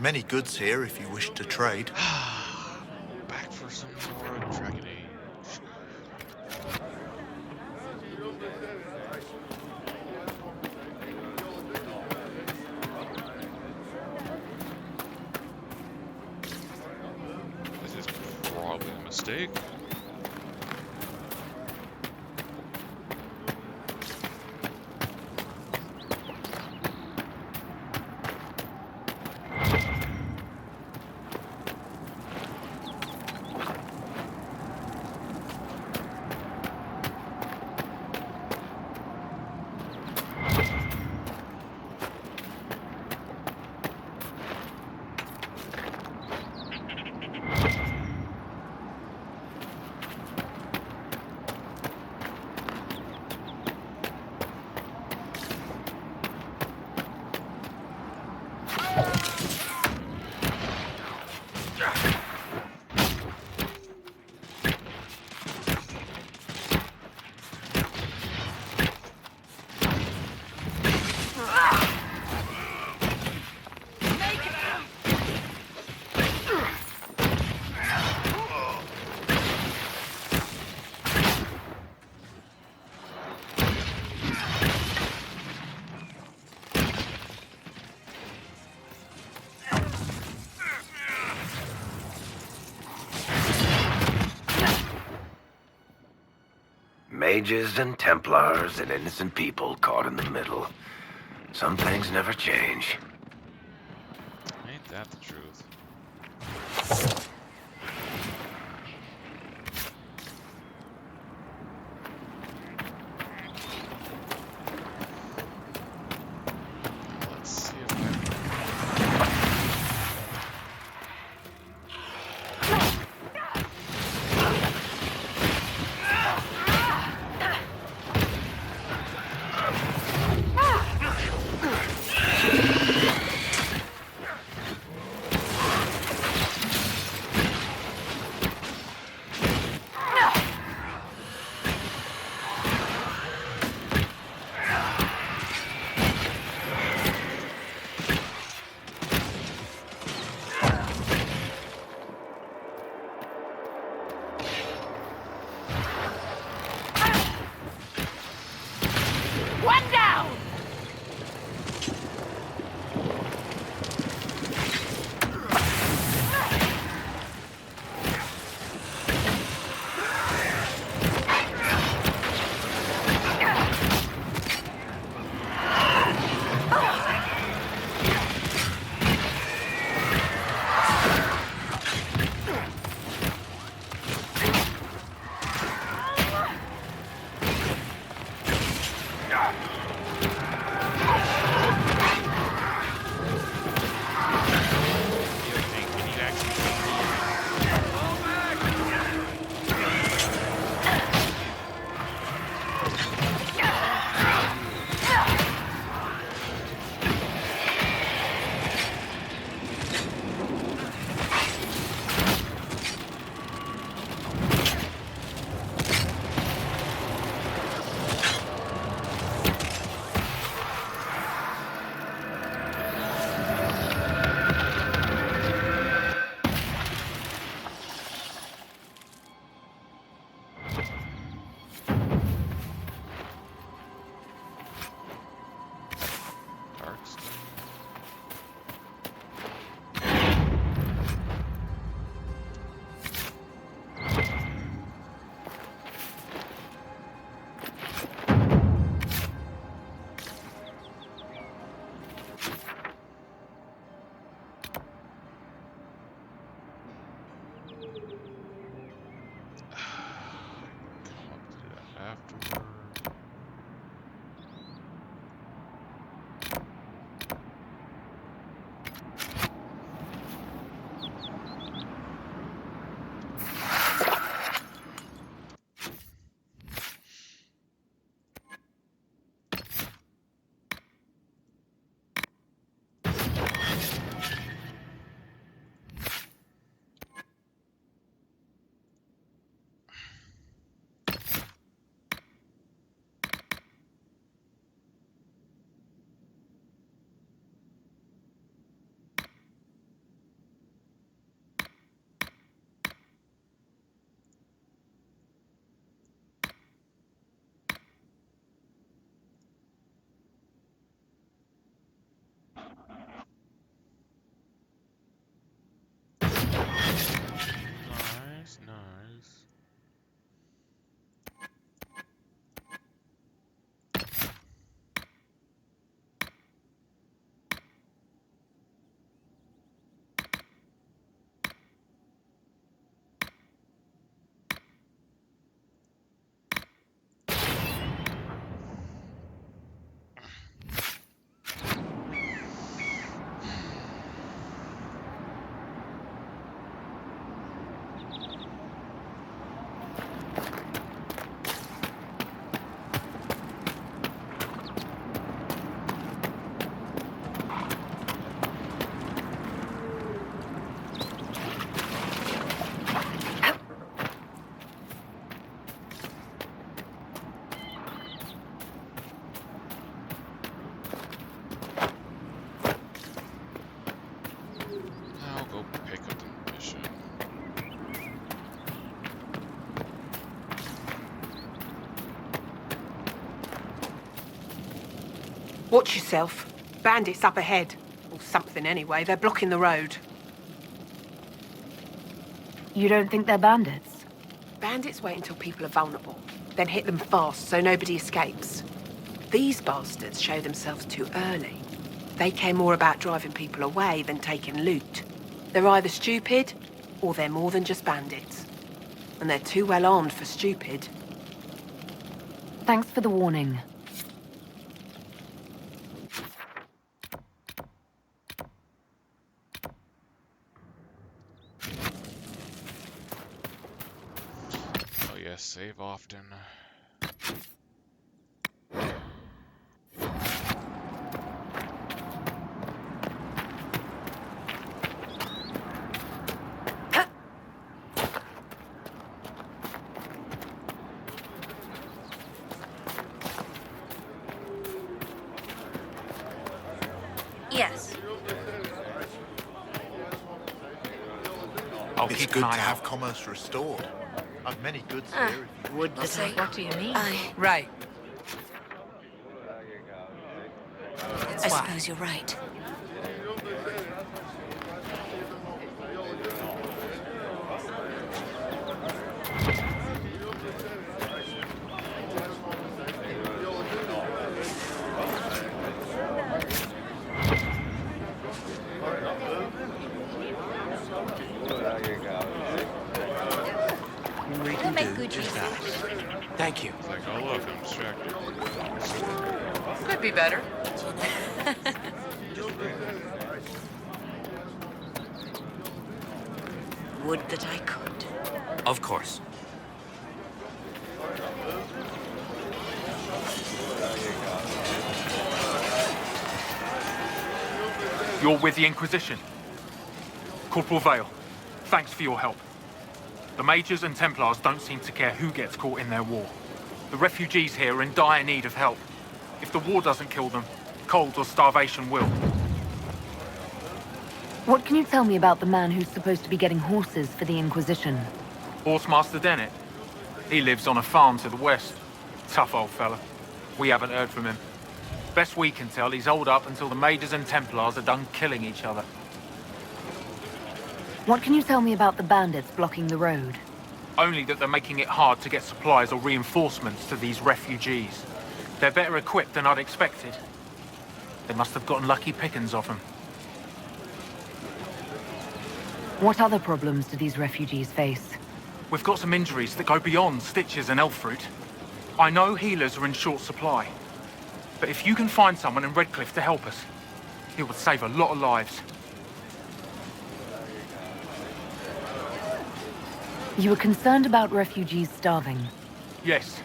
Many goods here if you wish to trade. Back for some more Dragon Age. This is probably a mistake. Mages and Templars and innocent people caught in the middle. Some things never change. Ain't that the truth? Let's see if I Watch yourself. Bandits up ahead. Or something anyway. They're blocking the road. You don't think they're bandits? Bandits wait until people are vulnerable, then hit them fast so nobody escapes. These bastards show themselves too early. They care more about driving people away than taking loot. They're either stupid, or they're more than just bandits. And they're too well armed for stupid. Thanks for the warning. Oh yes, save often. Yes. I'll It's keep good an to eye have out. commerce restored. I've many goods here. If you Would that I... What do you mean? Right. That's I why. suppose you're right. we We'll can make do good just use that. of it. Thank you. It's like, oh look, I'm distracted. Could be better. Would that I could. Of course. You're with the Inquisition. Corporal Vale, thanks for your help. The Majors and Templars don't seem to care who gets caught in their war. The refugees here are in dire need of help. If the war doesn't kill them, cold or starvation will. What can you tell me about the man who's supposed to be getting horses for the Inquisition? Horsemaster Dennett. He lives on a farm to the west. Tough old fella. We haven't heard from him. Best we can tell, he's holed up until the Majors and Templars are done killing each other. What can you tell me about the bandits blocking the road? Only that they're making it hard to get supplies or reinforcements to these refugees. They're better equipped than I'd expected. They must have gotten lucky pickings off them. What other problems do these refugees face? We've got some injuries that go beyond stitches and elf fruit. I know healers are in short supply. But if you can find someone in Redcliffe to help us, it would save a lot of lives. You were concerned about refugees starving. Yes.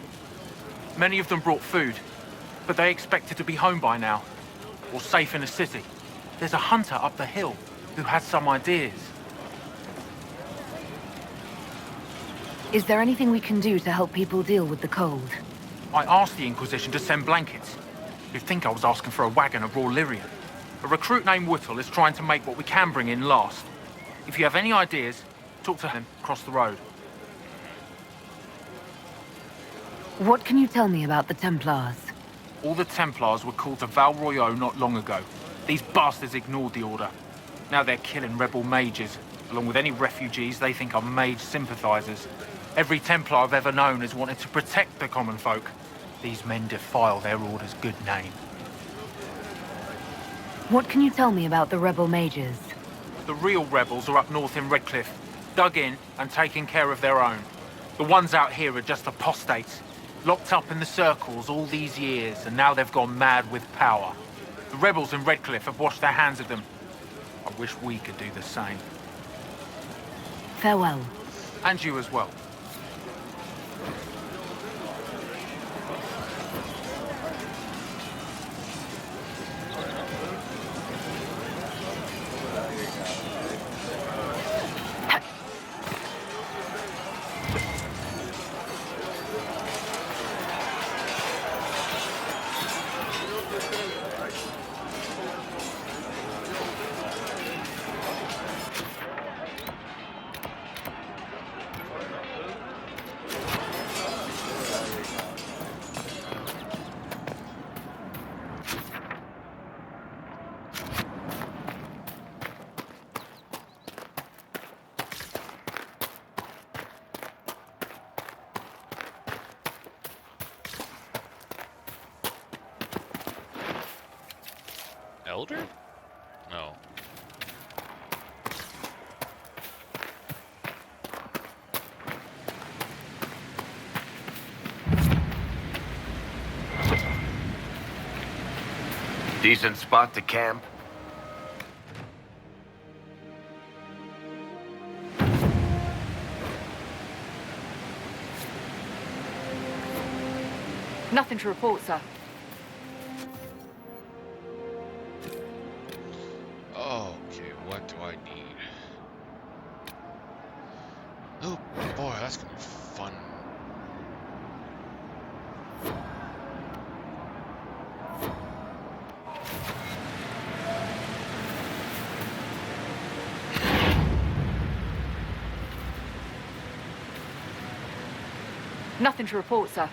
Many of them brought food, but they expected to be home by now, or safe in a city. There's a hunter up the hill who has some ideas. Is there anything we can do to help people deal with the cold? I asked the Inquisition to send blankets. You'd think I was asking for a wagon of raw Lyrian. A recruit named Whittle is trying to make what we can bring in last. If you have any ideas, talk to him across the road. What can you tell me about the Templars? All the Templars were called to Val Royeaux not long ago. These bastards ignored the order. Now they're killing rebel mages, along with any refugees they think are mage sympathizers. Every Templar I've ever known has wanted to protect the common folk. These men defile their order's good name. What can you tell me about the rebel mages? The real rebels are up north in Redcliffe, dug in and taking care of their own. The ones out here are just apostates, locked up in the circles all these years, and now they've gone mad with power. The rebels in Redcliffe have washed their hands of them. I wish we could do the same. Farewell. And you as well. soldier? No. Decent spot to camp? Nothing to report, sir. Okay, what do I need? Oh boy, that's gonna be fun. Nothing to report, sir.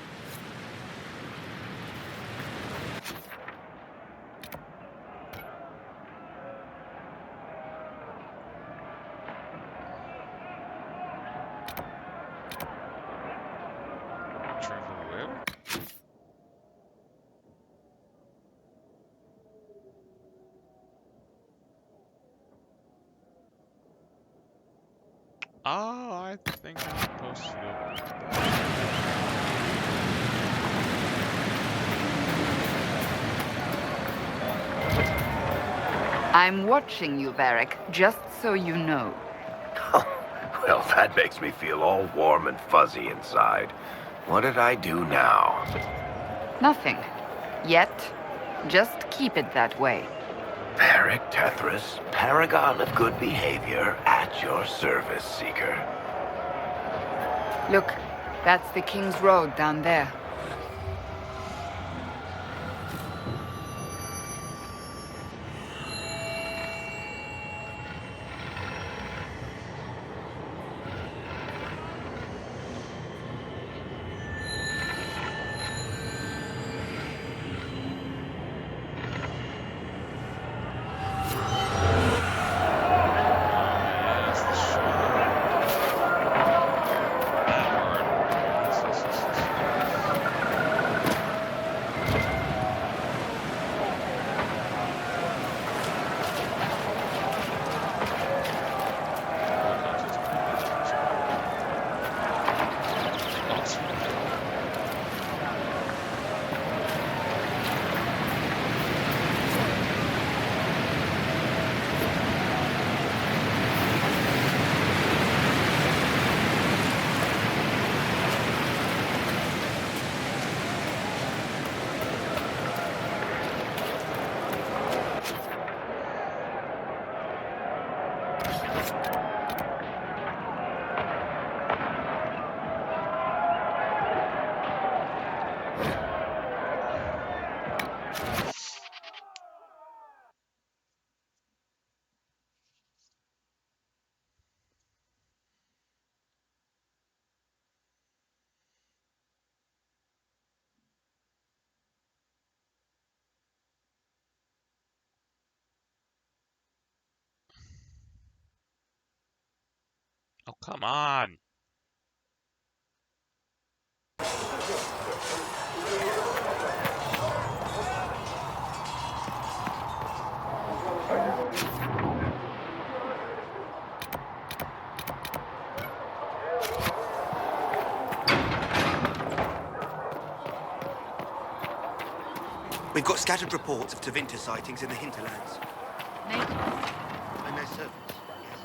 Travel where? Oh, I think I'm supposed to go. I'm watching you, Varric, just so you know. Well, that makes me feel all warm and fuzzy inside. What did I do now? Nothing. Yet. Just keep it that way. Varric Tethras, paragon of good behavior, at your service, Seeker. Look, that's the King's Road down there. Yes, the shard. That Oh, come on. We've got scattered reports of Tevinter sightings in the hinterlands. Natives? And their servants, yes.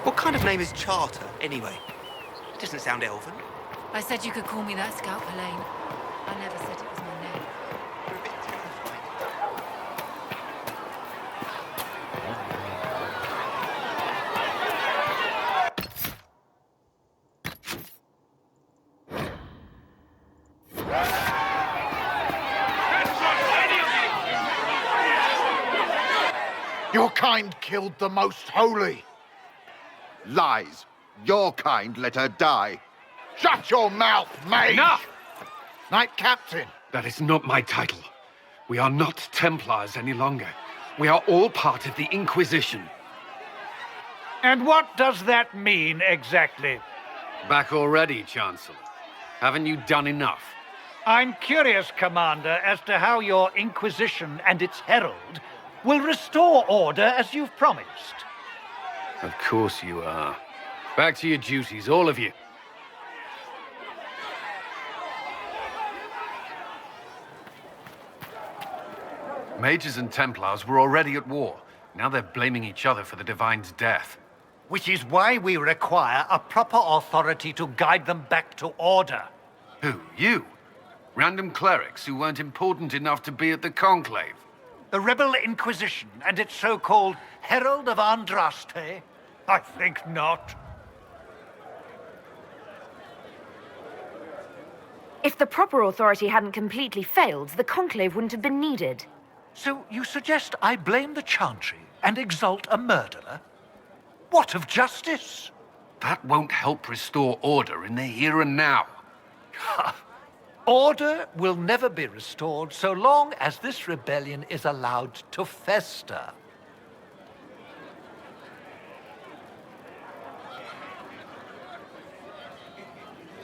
What kind of name is Charter, anyway? It doesn't sound elven. I said you could call me that, Scout Helene. I never said it was my name. You're a bit terrifying. Your kind killed the most holy. Lies. Your kind let her die. Shut your mouth, mage! Enough! Knight Captain, That is not my title. We are not Templars any longer. We are all part of the Inquisition. And what does that mean, exactly? Back already, Chancellor. Haven't you done enough? I'm curious, Commander, as to how your Inquisition and its herald will restore order as you've promised. Of course you are. Back to your duties, all of you. Mages and Templars were already at war. Now they're blaming each other for the Divine's death. Which is why we require a proper authority to guide them back to order. Who? You? Random clerics who weren't important enough to be at the Conclave? The Rebel Inquisition and its so-called Herald of Andraste? I think not. If the proper authority hadn't completely failed, the Conclave wouldn't have been needed. So you suggest I blame the Chantry and exalt a murderer? What of justice? That won't help restore order in the here and now. Order will never be restored so long as this rebellion is allowed to fester.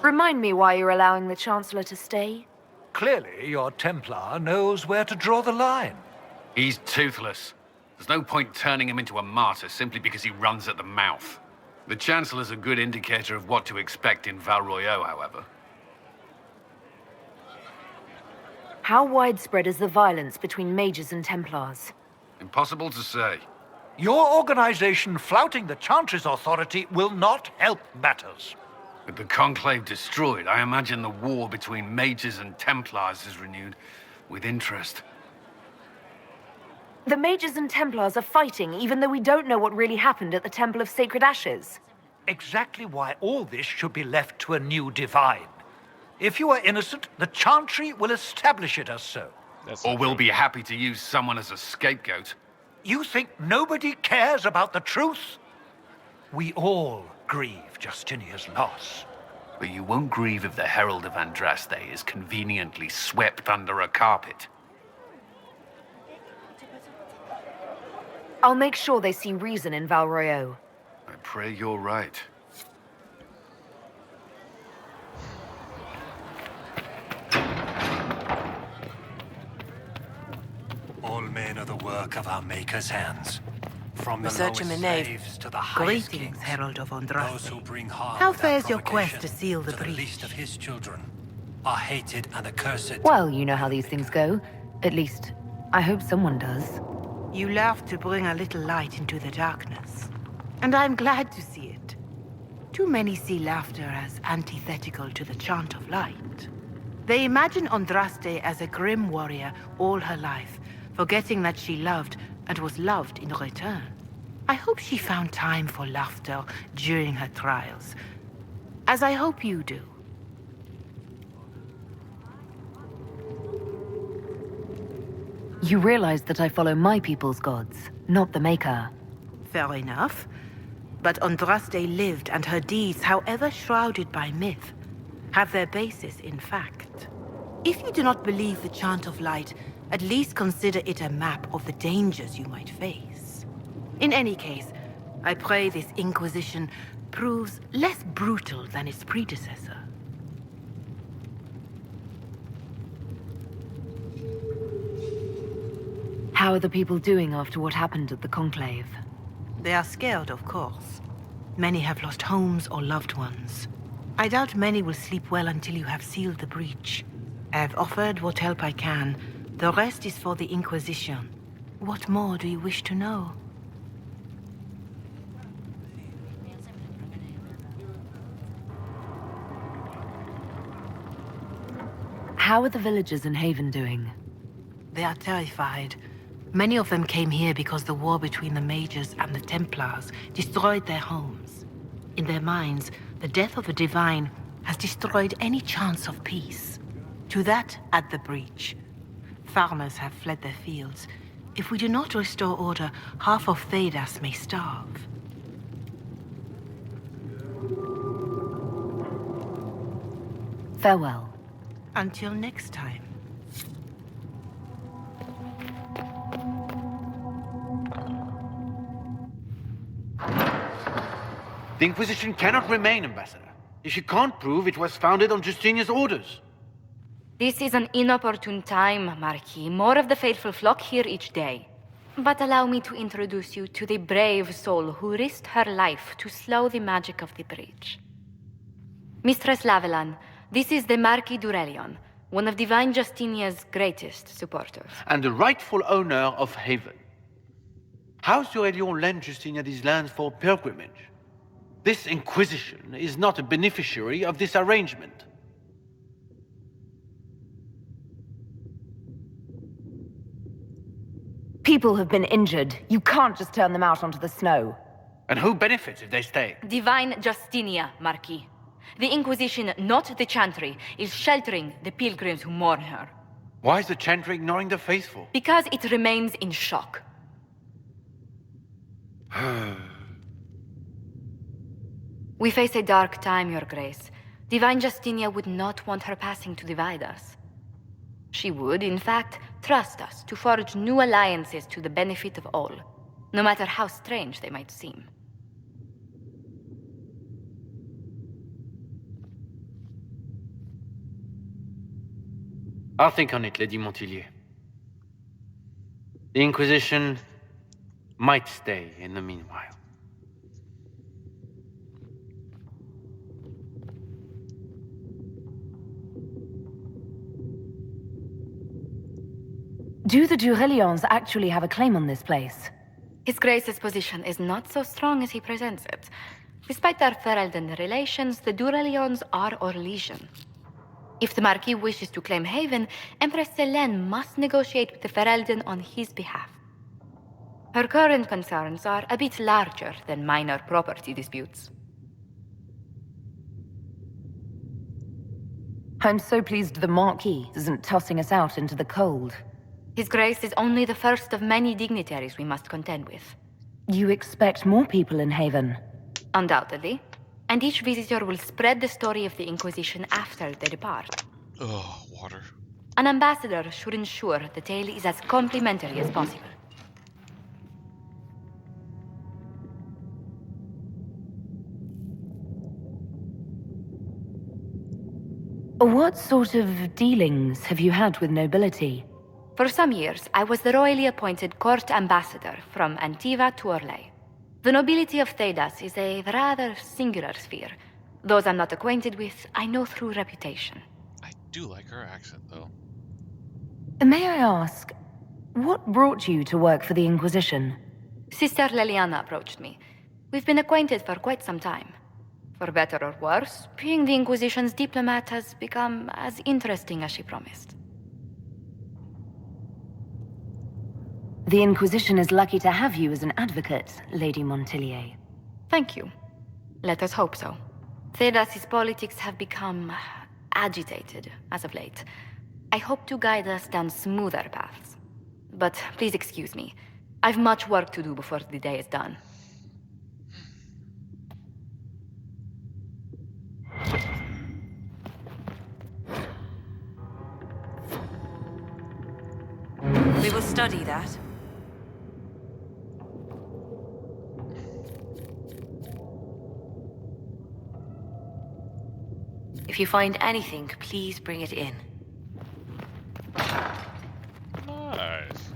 Remind me why you're allowing the Chancellor to stay? Clearly, your Templar knows where to draw the line. He's toothless. There's no point turning him into a martyr simply because he runs at the mouth. The Chancellor's a good indicator of what to expect in Val Royeaux, however. How widespread is the violence between mages and Templars? Impossible to say. Your organization flouting the Chantry's authority will not help matters. With the Conclave destroyed, I imagine the war between mages and Templars is renewed with interest. The mages and Templars are fighting, even though we don't know what really happened at the Temple of Sacred Ashes. Exactly why all this should be left to a new divine. If you are innocent, the Chantry will establish it as so. Or we'll be happy to use someone as a scapegoat. You think nobody cares about the truth? We all grieve Justinia's loss. But you won't grieve if the Herald of Andraste is conveniently swept under a carpet. I'll make sure they see reason in Val Royeaux. I pray you're right. All men are the work of our Maker's hands. From the Researcher lowest Meneve. slaves to the highest Greetings, kings. Herald of Those Andraste. who bring harm How without fares your quest provocation to seal the to the breach? least of his children are hated and accursed. Well, you know how these things go. At least, I hope someone does. You love to bring a little light into the darkness. And I'm glad to see it. Too many see laughter as antithetical to the chant of light. They imagine Andraste as a grim warrior all her life, forgetting that she loved and was loved in return. I hope she found time for laughter during her trials, as I hope you do. You realize that I follow my people's gods, not the Maker. Fair enough. But Andraste lived, and her deeds, however shrouded by myth, have their basis in fact. If you do not believe the Chant of Light, at least consider it a map of the dangers you might face. In any case, I pray this Inquisition proves less brutal than its predecessor. How are the people doing after what happened at the Conclave? They are scared, of course. Many have lost homes or loved ones. I doubt many will sleep well until you have sealed the breach. I have offered what help I can. The rest is for the Inquisition. What more do you wish to know? How are the villagers in Haven doing? They are terrified. Many of them came here because the war between the Mages and the Templars destroyed their homes. In their minds, the death of the Divine has destroyed any chance of peace. To that, add the breach. Farmers have fled their fields. If we do not restore order, half of Thedas may starve. Farewell. Until next time, The Inquisition cannot remain, Ambassador, if you can't prove it was founded on Justinian's orders. This is an inopportune time, Marquis. More of the faithful flock here each day. But allow me to introduce you to the brave soul who risked her life to slow the magic of the breach. Mistress Lavelan, this is the Marquis d'Aurelion, one of Divine Justinia's greatest supporters. And the rightful owner of Haven. House d'Aurelion lent Justinia these lands for pilgrimage. This Inquisition is not a beneficiary of this arrangement. People have been injured. You can't just turn them out onto the snow. And who benefits if they stay? Divine Justinia, Marquis. The Inquisition, not the Chantry, is sheltering the pilgrims who mourn her. Why is the Chantry ignoring the faithful? Because it remains in shock. We face a dark time, Your Grace. Divine Justinia would not want her passing to divide us. She would, in fact, trust us to forge new alliances to the benefit of all, no matter how strange they might seem. I'll think on it, Lady Montillier. The Inquisition might stay in the meanwhile. Do the d'Aurelions actually have a claim on this place? His Grace's position is not so strong as he presents it. Despite their Ferelden relations, the d'Aurelions are Orlesian. If the Marquis wishes to claim Haven, Empress Selene must negotiate with the Ferelden on his behalf. Her current concerns are a bit larger than minor property disputes. I'm so pleased the Marquis isn't tossing us out into the cold. His Grace is only the first of many dignitaries we must contend with. You expect more people in Haven? Undoubtedly. And each visitor will spread the story of the Inquisition after they depart. Oh, water. An ambassador should ensure the tale is as complimentary as possible. What sort of dealings have you had with nobility? For some years, I was the royally appointed court ambassador from Antiva to Orlais. The nobility of Thedas is a rather singular sphere. Those I'm not acquainted with, I know through reputation. I do like her accent, though. May I ask, what brought you to work for the Inquisition? Sister Leliana approached me. We've been acquainted for quite some time. For better or worse, being the Inquisition's diplomat has become as interesting as she promised. The Inquisition is lucky to have you as an advocate, Lady Montillier. Thank you. Let us hope so. Thedas's politics have become agitated as of late. I hope to guide us down smoother paths. But please excuse me. I've much work to do before the day is done. We will study that. If you find anything, please bring it in. Nice.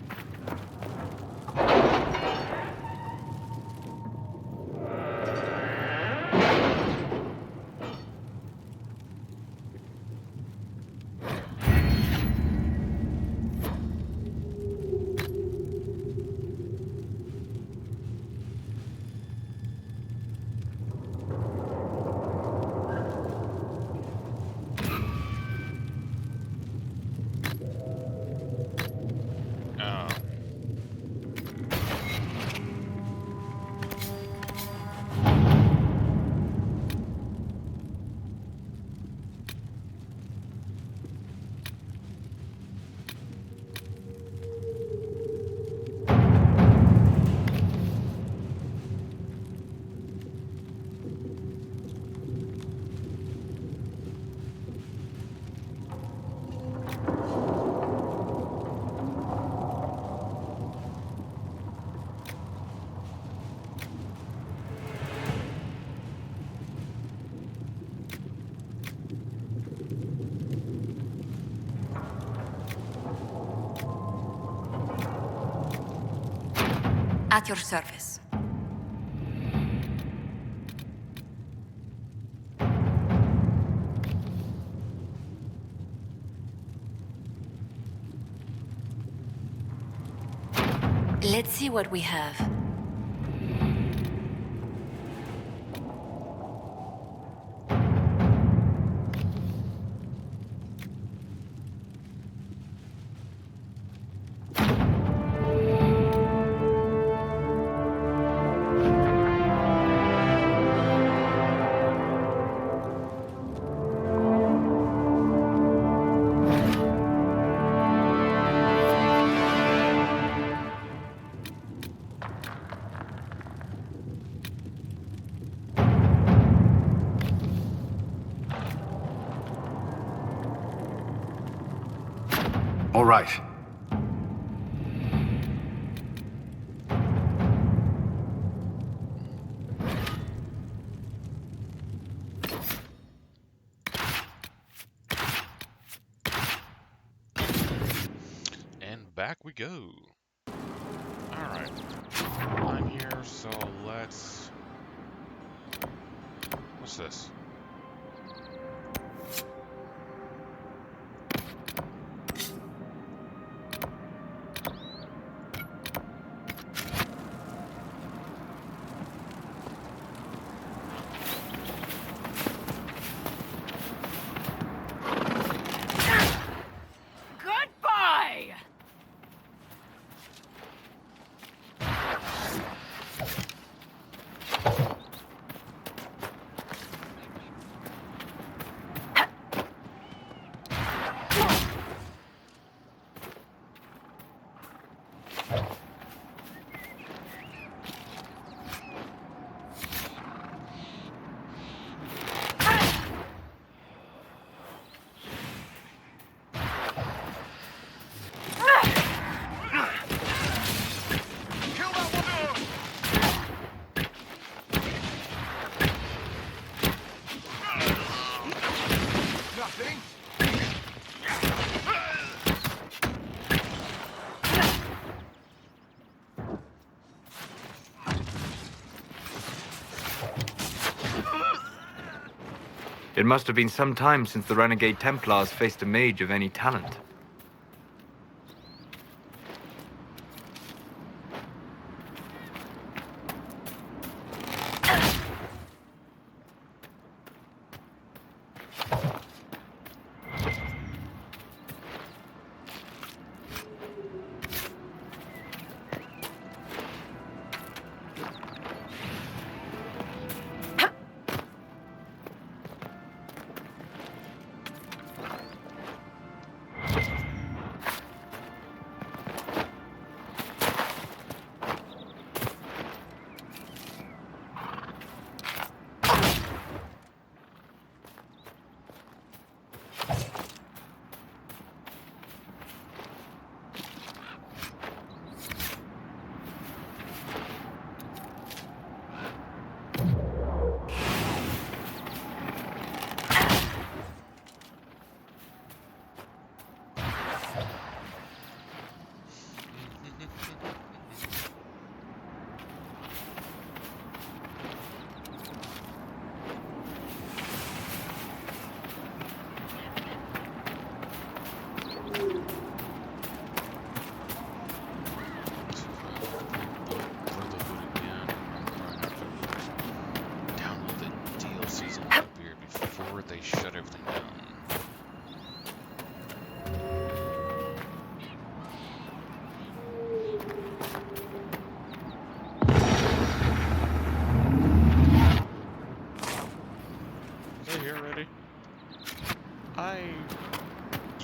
At your service. Let's see what we have. All right. And back we go. Alright. I'm here, so let's... What's this? Goodbye! It must have been some time since the renegade Templars faced a mage of any talent.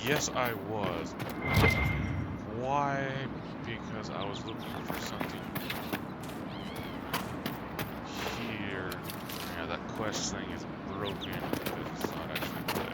Yes, I was. Why? Because I was looking for something here. Yeah, that quest thing is broken because it's not actually there.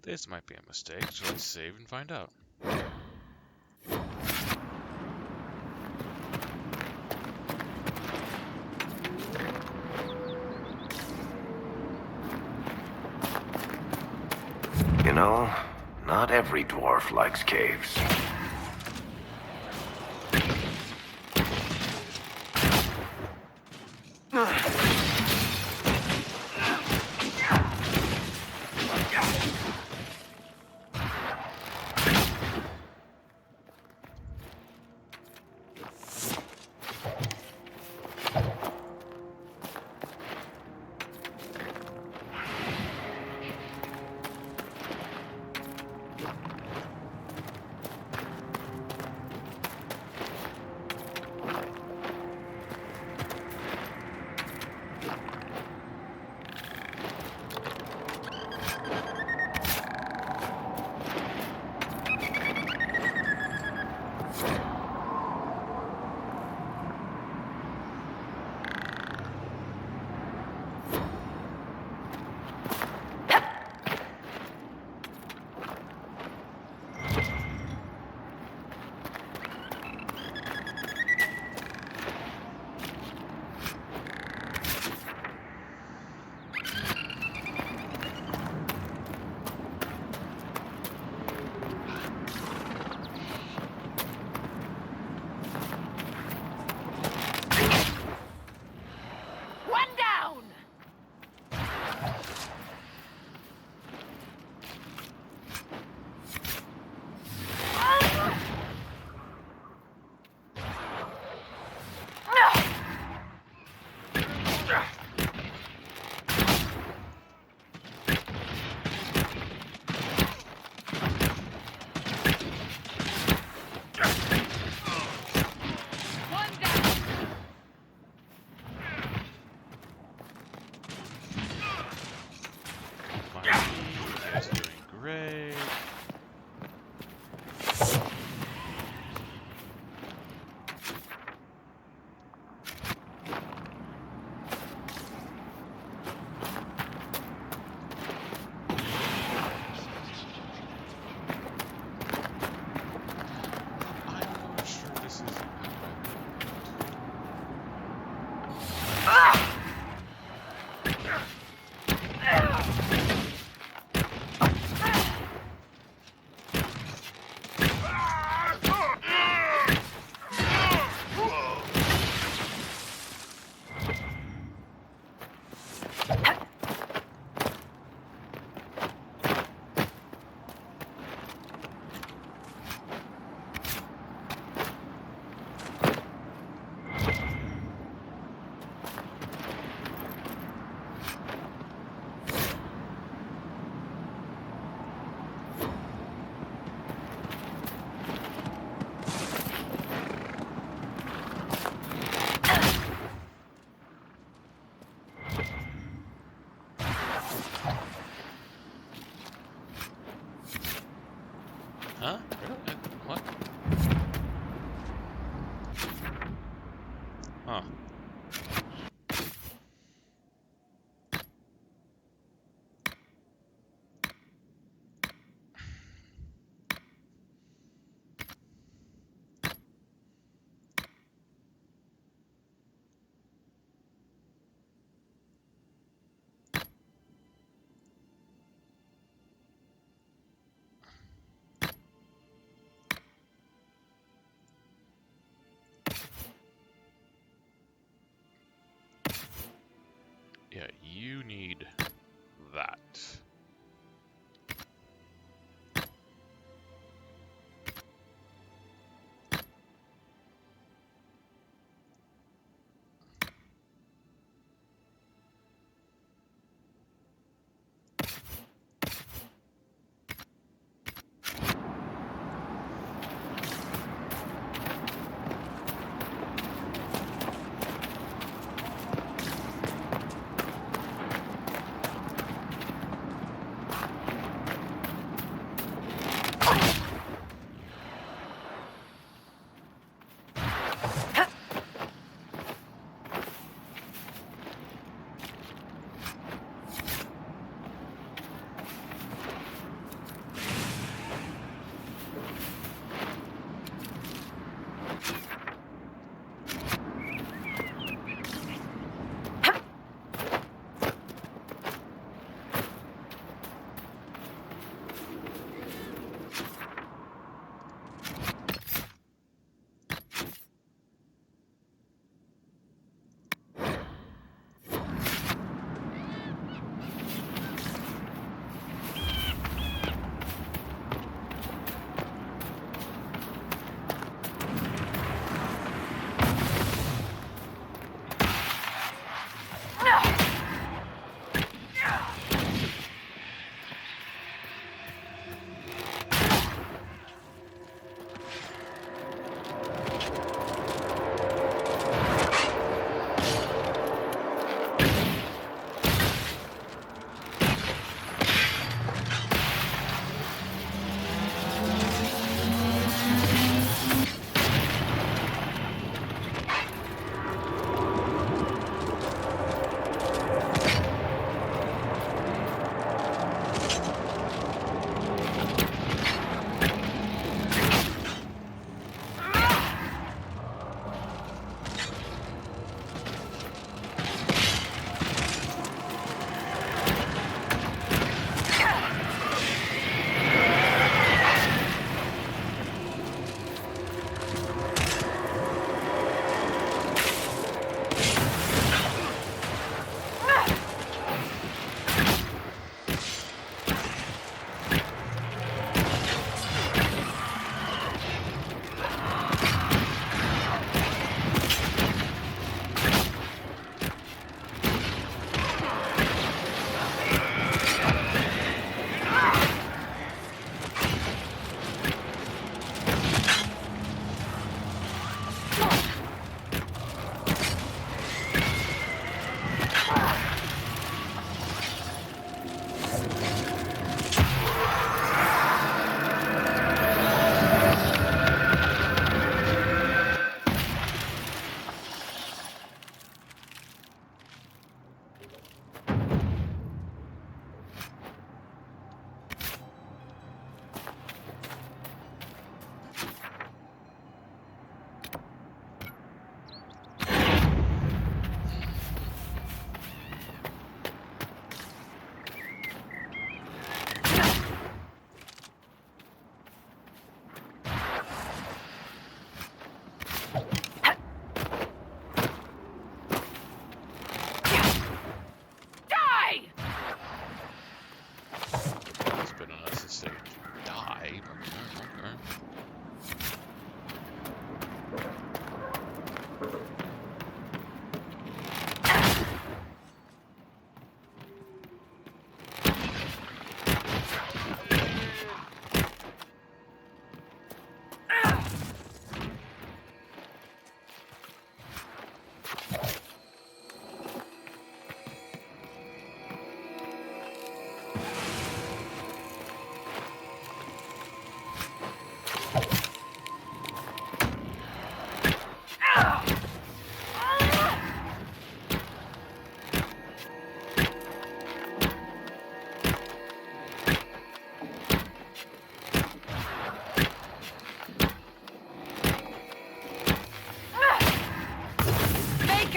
This might be a mistake, so let's save and find out. You know, not every dwarf likes caves. Huh? Really? What? Huh. Yeah, you need that.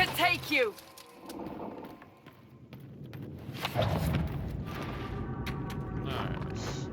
could take you! Nice.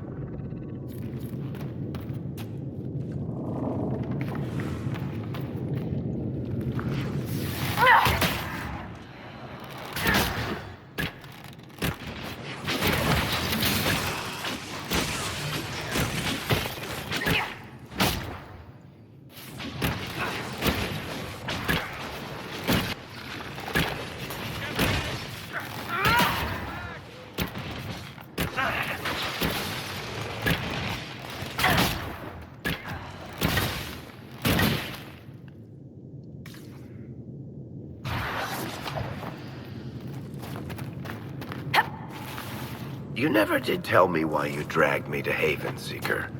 You never did tell me why you dragged me to Haven, Seeker.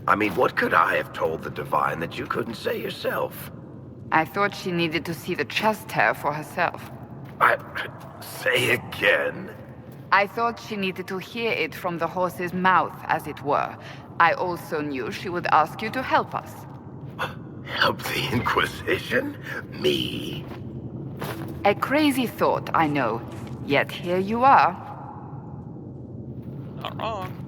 I mean, what could I have told the Divine that you couldn't say yourself? I thought she needed to see the chest hair for herself. Say again? I thought she needed to hear it from the horse's mouth, as it were. I also knew she would ask you to help us. Help the Inquisition? Me? A crazy thought, I know. Yet here you are. Not wrong.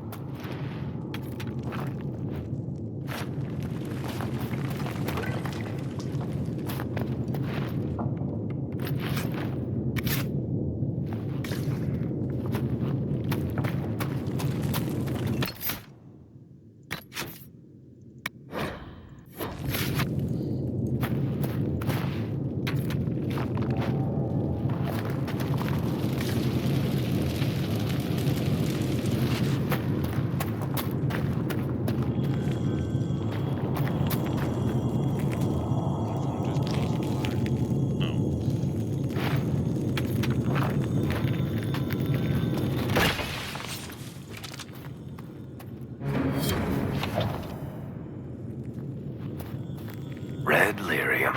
Red lyrium.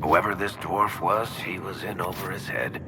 Whoever this dwarf was, he was in over his head.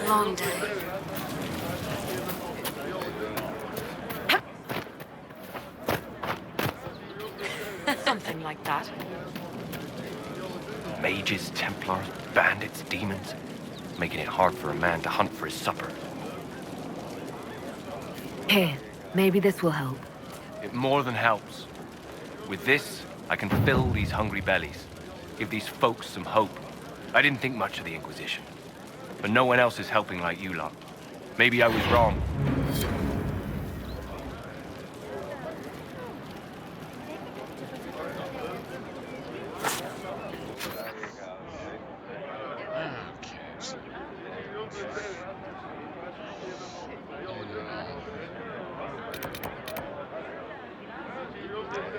Long day. Something like that. Mages, Templars, bandits, demons, making it hard for a man to hunt for his supper. Here, maybe this will help. It more than helps. With this, I can fill these hungry bellies, give these folks some hope. I didn't think much of the Inquisition, but no one else is helping like you lot. Maybe I was wrong.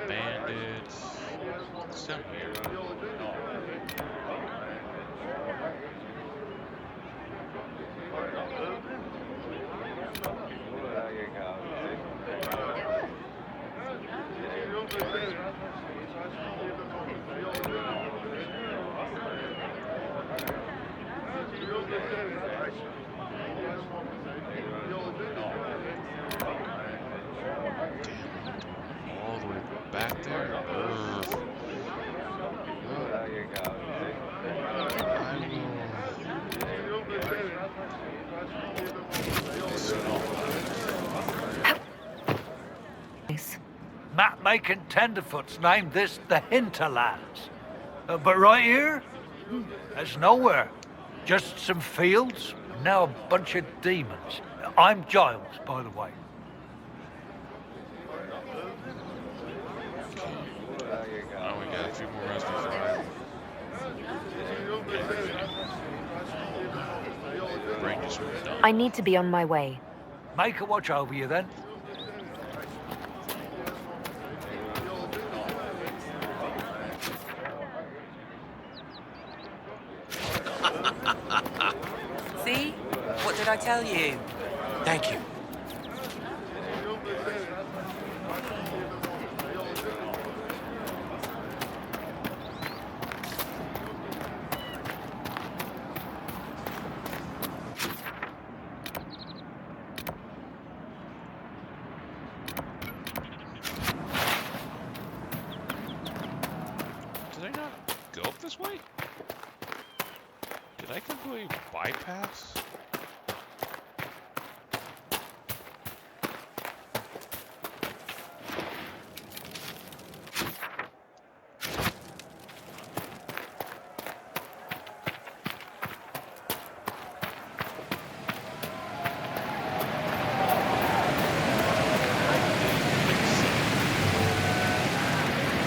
Bandits. Some here. All the way back there? Map-making tenderfoots named this the Hinterlands. But right here, there's nowhere. Just some fields, and now a bunch of demons. I'm Giles, by the way. Oh, we got a few more rounds to fire. Brain just went dumb. I need to be on my way. Make a watch over you then. I tell you? Thank you. Did I not go up this way? Did I completely bypass?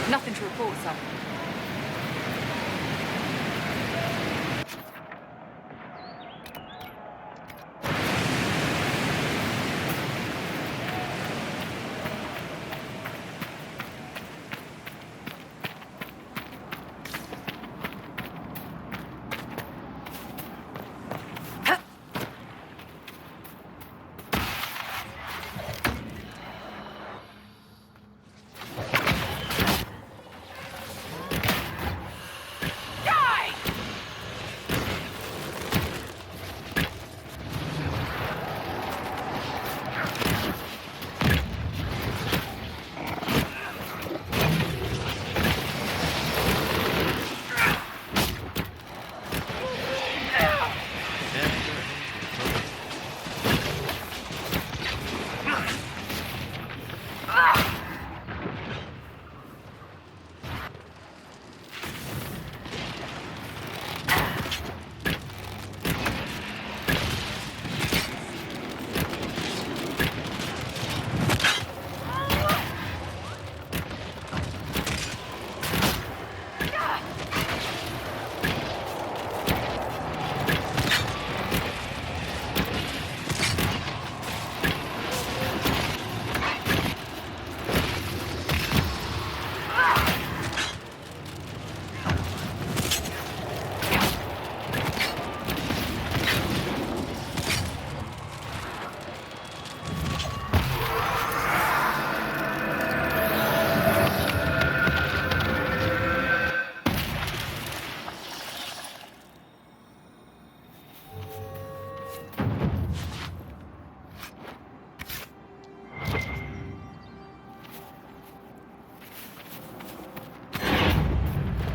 Nothing to report, sir.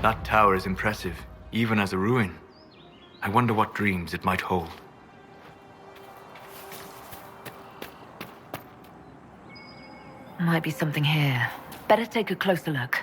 That tower is impressive, even as a ruin. I wonder what dreams it might hold. Might be something here. Better take a closer look.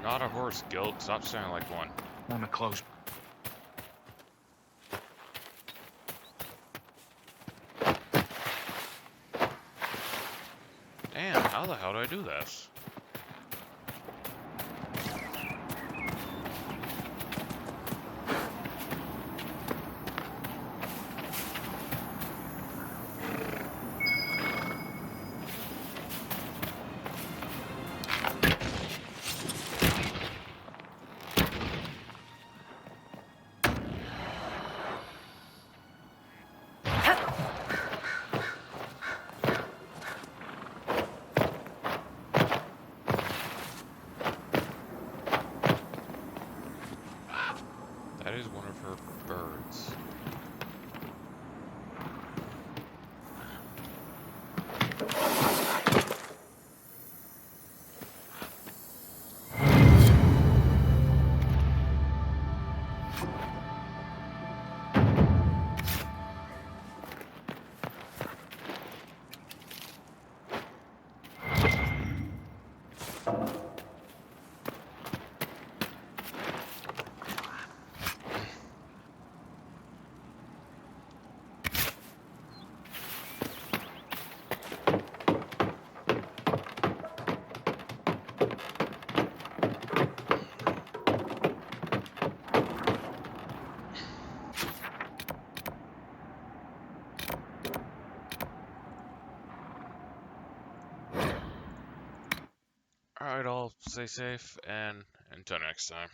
Not a horse, Guild. Stop sounding like one. Want to close. Damn, how the hell do I do this? Alright, all stay safe, and until next time.